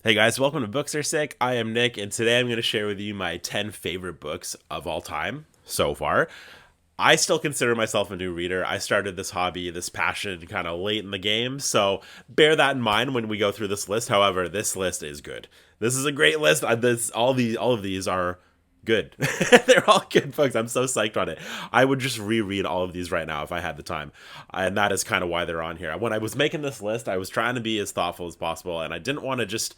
Hey guys, welcome to Books Are Sick. I am Nick, and today I'm going to share with you my 10 favorite books of all time so far. I still consider myself a new reader. I started this hobby, this passion kind of late in the game, so bear that in mind when we go through this list. However, this list is good. This is a great list. All of these are good. They're all good books. I'm so psyched on it. I would just reread all of these right now if I had the time. And that is kind of why they're on here. When I was making this list, I was trying to be as thoughtful as possible, and I didn't want to just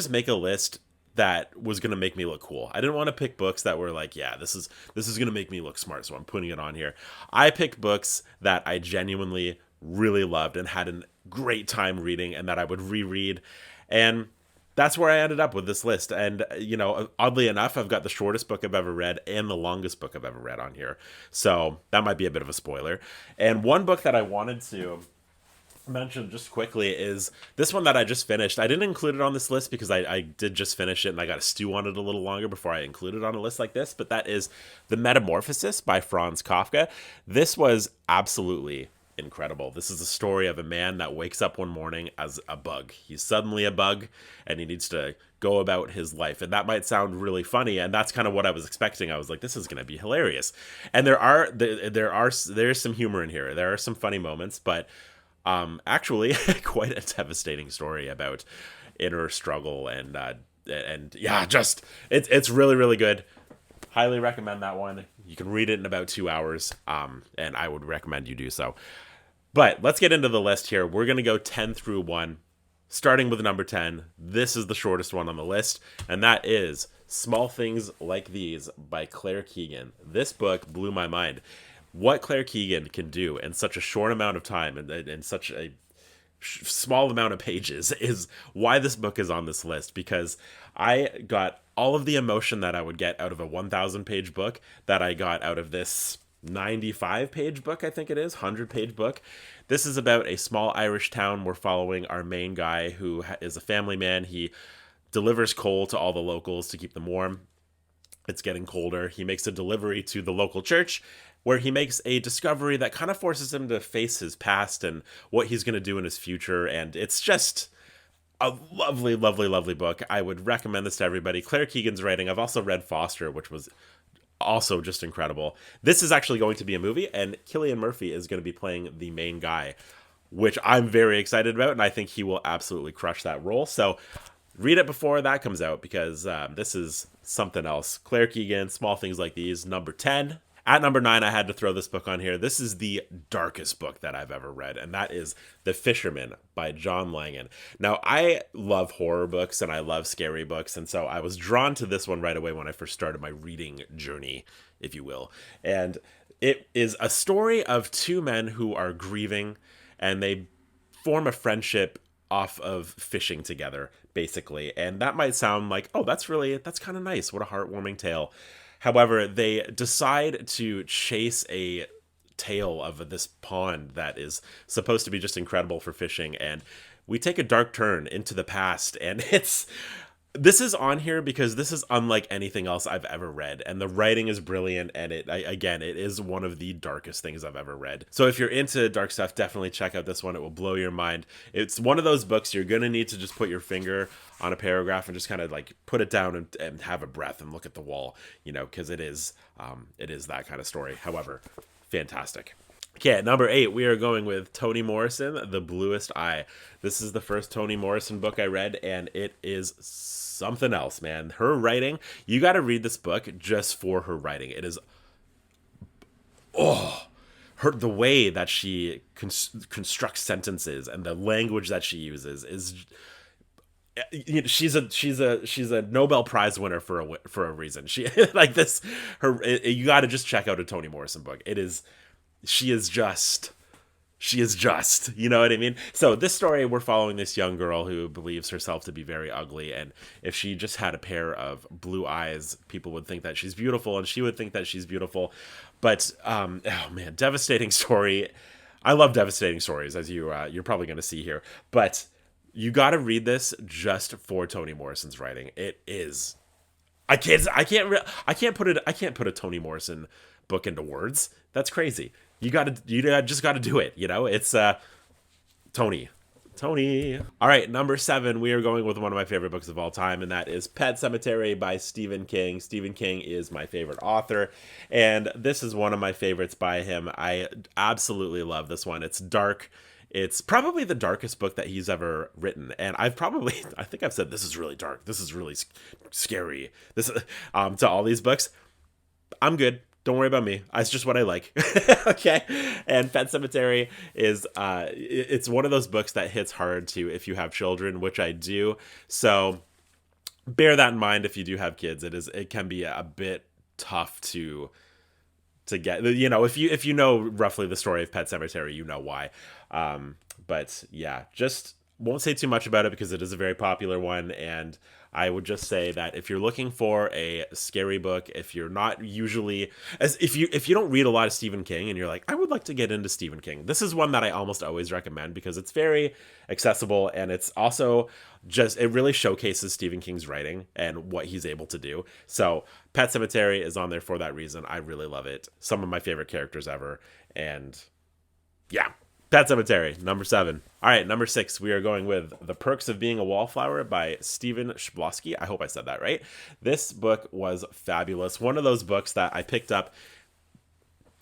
make a list that was going to make me look cool. I didn't want to pick books that were like, yeah, this is going to make me look smart, so I'm putting it on here. I picked books that I genuinely really loved and had a great time reading and that I would reread. And that's where I ended up with this list. And, oddly enough, I've got the shortest book I've ever read and the longest book I've ever read on here. So that might be a bit of a spoiler. And one book that I wanted to mention just quickly is this one that I just finished. I didn't include it on this list because I did just finish it and I got to stew on it a little longer before I include it on a list like this. But that is The Metamorphosis by Franz Kafka. This was absolutely incredible. This is a story of a man that wakes up one morning as a bug. He's suddenly a bug and he needs to go about his life. And that might sound really funny, and that's kind of what I was expecting. I was like, this is going to be hilarious. And there's some humor in here. There are some funny moments, but actually quite a devastating story about inner struggle and yeah, just it's really really good. Highly recommend that one. You can read it in about 2 hours, and I would recommend you do so. But let's get into the list here. We're gonna go 10 through 1, starting with number 10. This is the shortest one on the list, and that is Small Things Like These by Claire Keegan. This book blew my mind. What Claire Keegan can do in such a short amount of time and in such a small amount of pages is why this book is on this list, because I got all of the emotion that I would get out of a 1,000 page book that I got out of this 95 page book, I think it is, 100-page book. This is about a small Irish town. We're following our main guy who is a family man. He delivers coal to all the locals to keep them warm. It's getting colder. He makes a delivery to the local church where he makes a discovery that kind of forces him to face his past and what he's going to do in his future. And it's just a lovely, lovely, lovely book. I would recommend this to everybody. Claire Keegan's writing. I've also read Foster, which was also just incredible. This is actually going to be a movie, and Cillian Murphy is going to be playing the main guy, which I'm very excited about, and I think he will absolutely crush that role. So read it before that comes out, because this is something else. Claire Keegan, Small Things Like These, number 10. At number 9, I had to throw this book on here. This is the darkest book that I've ever read, and that is The Fisherman by John Langan. Now, I love horror books and I love scary books, and so I was drawn to this one right away when I first started my reading journey, if you will. And it is a story of two men who are grieving, and they form a friendship off of fishing together, basically. And that might sound like, oh, that's kind of nice. What a heartwarming tale. However, they decide to chase a tale of this pond that is supposed to be just incredible for fishing, and we take a dark turn into the past, and this is on here because this is unlike anything else I've ever read, and the writing is brilliant, and again, it is one of the darkest things I've ever read. So if you're into dark stuff, definitely check out this one. It will blow your mind. It's one of those books you're gonna need to just put your finger on a paragraph and just kind of like put it down and have a breath and look at the wall, because it is that kind of story. However, fantastic. Okay, at number 8, we are going with Toni Morrison, The Bluest Eye. This is the first Toni Morrison book I read, and it is something else, man. Her writing, you got to read this book just for her writing. It is, the way that she constructs sentences and the language that she uses is, she's a Nobel Prize winner for a reason. She like this. You got to just check out a Toni Morrison book. It is. She is just, you know what I mean? So this story, we're following this young girl who believes herself to be very ugly, and if she just had a pair of blue eyes, people would think that she's beautiful, and she would think that she's beautiful. But oh man, devastating story. I love devastating stories, as you're probably going to see here. But you got to read this just for Toni Morrison's writing. It is. I can't put a Toni Morrison book into words. That's crazy. You just got to do it. It's Toni. Tony. All right, number 7, we are going with one of my favorite books of all time, and that is Pet Sematary by Stephen King. Stephen King is my favorite author, and this is one of my favorites by him. I absolutely love this one. It's dark. It's probably the darkest book that he's ever written, and I think I've said this is really dark. This is really scary. This, to all these books, I'm good. Don't worry about me. It's just what I like. Okay. And Pet Sematary is it's one of those books that hits hard to if you have children, which I do. So bear that in mind if you do have kids. It can be a bit tough to get, if you know roughly the story of Pet Sematary, you know why. But yeah, just won't say too much about it because it is a very popular one, and I would just say that if you're looking for a scary book, if you're not usually if you don't read a lot of Stephen King and you're like, I would like to get into Stephen King, this is one that I almost always recommend because it's very accessible, and it's also it really showcases Stephen King's writing and what he's able to do. So Pet Sematary is on there for that reason. I really love it. Some of my favorite characters ever, and yeah. Pet Sematary, number 7. All right, number 6, we are going with The Perks of Being a Wallflower by Stephen Chbosky. I hope I said that right. This book was fabulous. One of those books that I picked up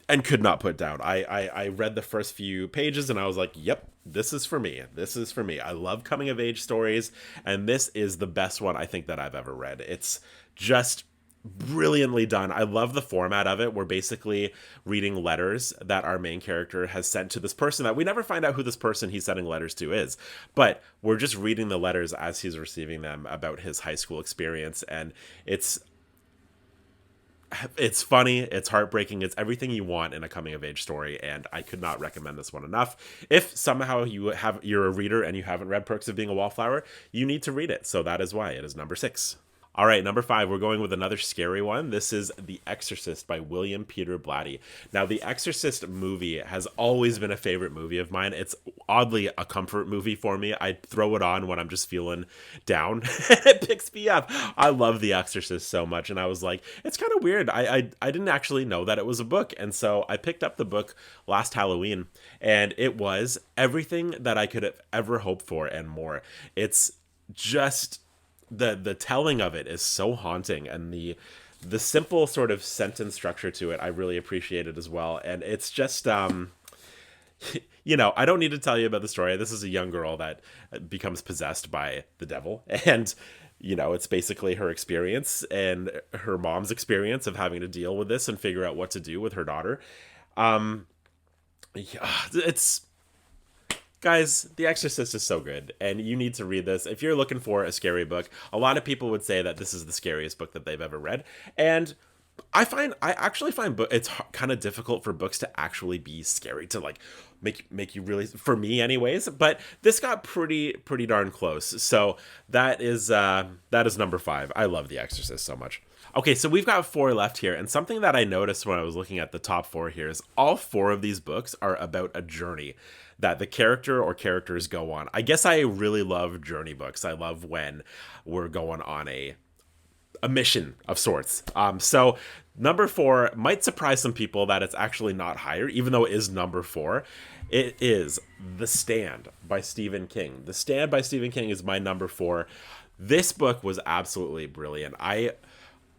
and could not put down. I read the first few pages and I was like, yep, this is for me. This is for me. I love coming of age stories, and this is the best one I think that I've ever read. It's just brilliantly done. I love the format of it. We're basically reading letters that our main character has sent to this person that we never find out who this person he's sending letters to is, but we're just reading the letters as he's receiving them about his high school experience. And it's funny, it's heartbreaking, it's everything you want in a coming of age story, and I could not recommend this one enough. If somehow you're a reader and you haven't read Perks of Being a Wallflower, you need to read it. So that is why it is number 6. All right, number 5, we're going with another scary one. This is The Exorcist by William Peter Blatty. Now, The Exorcist movie has always been a favorite movie of mine. It's oddly a comfort movie for me. I throw it on when I'm just feeling down. It picks me up. I love The Exorcist so much, and I was like, it's kind of weird. I didn't actually know that it was a book, and so I picked up the book last Halloween, and it was everything that I could have ever hoped for and more. It's just... The telling of it is so haunting, and the simple sort of sentence structure to it I really appreciated as well. And it's just I don't need to tell you about the story. This is a young girl that becomes possessed by the devil, and it's basically her experience and her mom's experience of having to deal with this and figure out what to do with her daughter. Guys, The Exorcist is so good, and you need to read this. If you're looking for a scary book, a lot of people would say that this is the scariest book that they've ever read, and I actually find it's kind of difficult for books to actually be scary, to like make you really, for me anyways, but this got pretty darn close. So that is number 5. I love The Exorcist so much. Okay, so we've got 4 left here, and something that I noticed when I was looking at the top 4 here is all 4 of these books are about a journey that the character or characters go on. I guess I really love journey books. I love when we're going on a mission of sorts. So number 4 might surprise some people that it's actually not higher, even though it is number 4. It is The Stand by Stephen King. The Stand by Stephen King is my number 4. This book was absolutely brilliant. I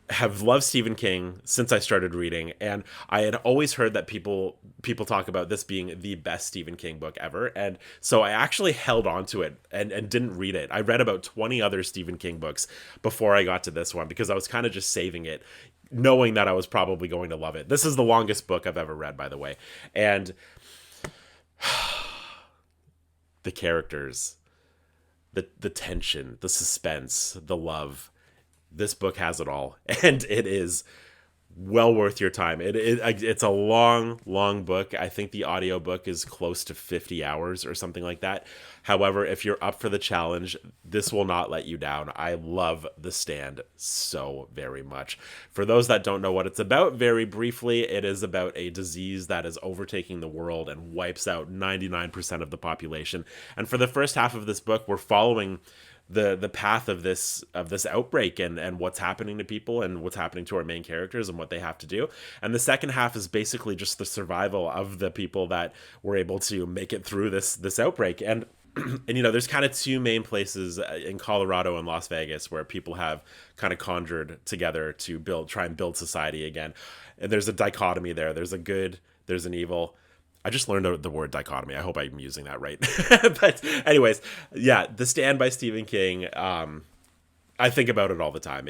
have loved Stephen King since I started reading, and I had always heard that people talk about this being the best Stephen King book ever, and so I actually held on to it and didn't read it. I read about 20 other Stephen King books before I got to this one because I was kind of just saving it, knowing that I was probably going to love it. This is the longest book I've ever read, by the way, and the characters, the tension, the suspense, the love. This book has it all, and it is well worth your time. It's a long book. I think the audiobook is close to 50 hours or something like that. However, if you're up for the challenge, this will not let you down. I love The Stand so very much. For those that don't know what it's about, very briefly, it is about a disease that is overtaking the world and wipes out 99% of the population. And for the first half of this book, we're following the path of this outbreak and what's happening to people and what's happening to our main characters and what they have to do. And the second half is basically just the survival of the people that were able to make it through this outbreak. And And there's kind of two main places in Colorado and Las Vegas where people have kind of conjured together to try and build society again. And there's a dichotomy there. There's a good, there's an evil. I just learned the word dichotomy. I hope I'm using that right. But anyways, yeah, The Stand by Stephen King. I think about it all the time.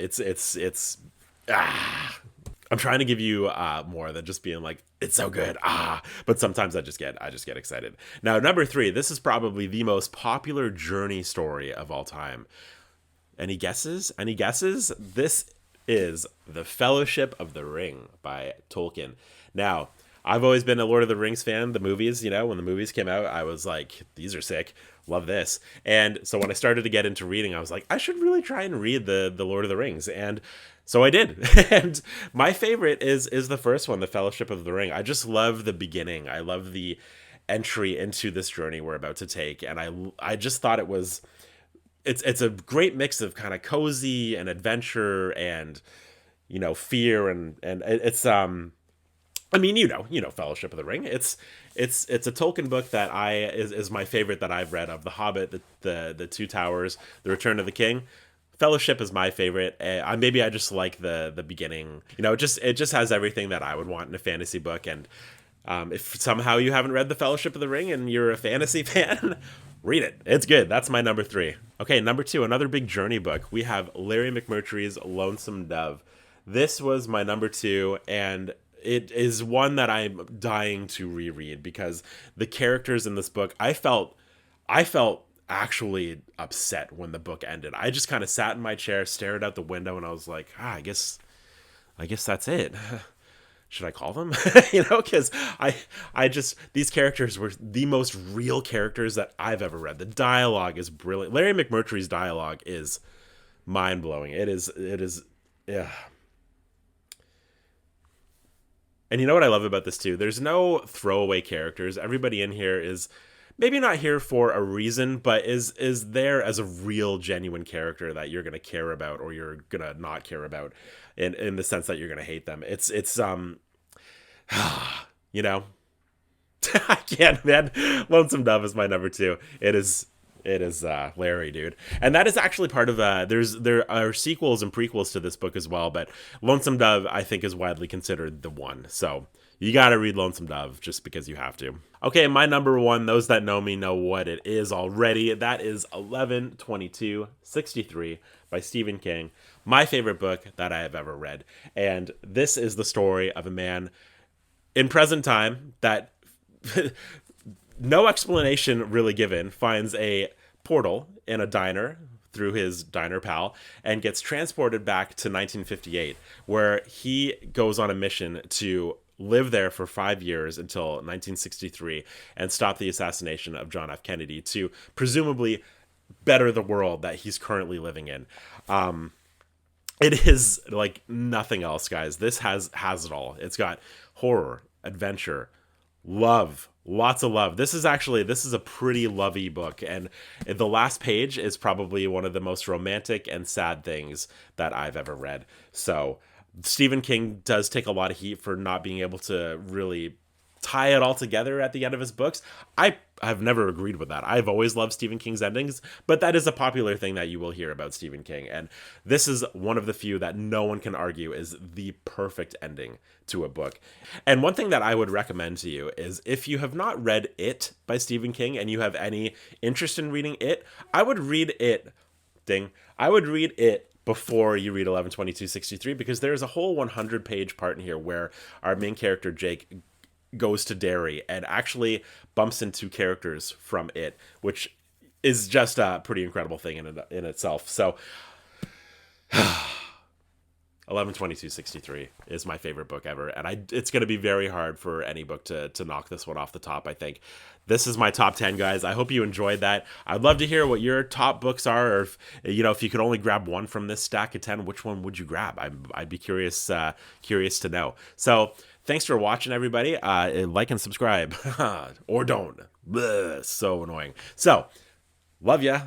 I'm trying to give you more than just being like, it's so good. But sometimes I just get excited. Now, number 3, this is probably the most popular journey story of all time. Any guesses? Any guesses? This is The Fellowship of the Ring by Tolkien. Now, I've always been a Lord of the Rings fan. The movies, when the movies came out, I was like, these are sick. Love this. And so when I started to get into reading, I was like, I should really try and read the Lord of the Rings. And so I did. And my favorite is the first one, The Fellowship of the Ring. I just love the beginning. I love the entry into this journey we're about to take. And I just thought it's a great mix of kind of cozy and adventure and, fear. And it's, Fellowship of the Ring. It's a Tolkien book that is my favorite that I've read of The Hobbit, the Two Towers, The Return of the King. Fellowship is my favorite. Maybe I just like the beginning. It just has everything that I would want in a fantasy book. And if somehow you haven't read The Fellowship of the Ring and you're a fantasy fan, read it. It's good. That's my number 3. Okay, number 2, another big journey book. We have Larry McMurtry's Lonesome Dove. This was my number 2, and it is one that I'm dying to reread because the characters in this book, I felt actually upset when the book ended. I just kind of sat in my chair, stared out the window, and I was like, I guess that's it. Should I call them? Because these characters were the most real characters that I've ever read. The dialogue is brilliant. Larry McMurtry's dialogue is mind-blowing. It is, yeah. And you know what I love about this too? There's no throwaway characters. Everybody in here is maybe not here for a reason, but is there as a real, genuine character that you're going to care about or you're going to not care about in the sense that you're going to hate them. It's I can't, man. Lonesome Dove is my number 2. It is Larry, dude. And that is actually part of there are sequels and prequels to this book as well, but Lonesome Dove I think is widely considered the one. So you got to read Lonesome Dove just because you have to. Okay, my number 1, those that know me know what it is already. That is 11/22/63 by Stephen King. My favorite book that I have ever read. And this is the story of a man in present time that no explanation really given, finds a portal in a diner through his diner pal and gets transported back to 1958, where he goes on a mission to live there for 5 years until 1963 and stop the assassination of John F. Kennedy to presumably better the world that he's currently living in. It is like nothing else, guys. This has it all. It's got horror, adventure, love, lots of love. This is a pretty lovey book, and the last page is probably one of the most romantic and sad things that I've ever read. So Stephen King does take a lot of heat for not being able to really tie it all together at the end of his books. I've never agreed with that. I've always loved Stephen King's endings, but that is a popular thing that you will hear about Stephen King. And this is one of the few that no one can argue is the perfect ending to a book. And one thing that I would recommend to you is if you have not read It by Stephen King and you have any interest in reading It, I would read It. I would read It before you read 11/22/63 because there's a whole 100-page part in here where our main character, Jake, goes to Derry and actually bumps into characters from It, which is just a pretty incredible thing in itself. So 11/22/63 is my favorite book ever, and it's going to be very hard for any book to knock this one off the top. I think this is my top 10, guys. I hope you enjoyed that. I'd love to hear what your top books are, or if you could only grab one from this stack of 10, which one would you grab? I'd be curious to know. So thanks for watching, everybody. Like and subscribe or don't. Bleh, so annoying. So love ya.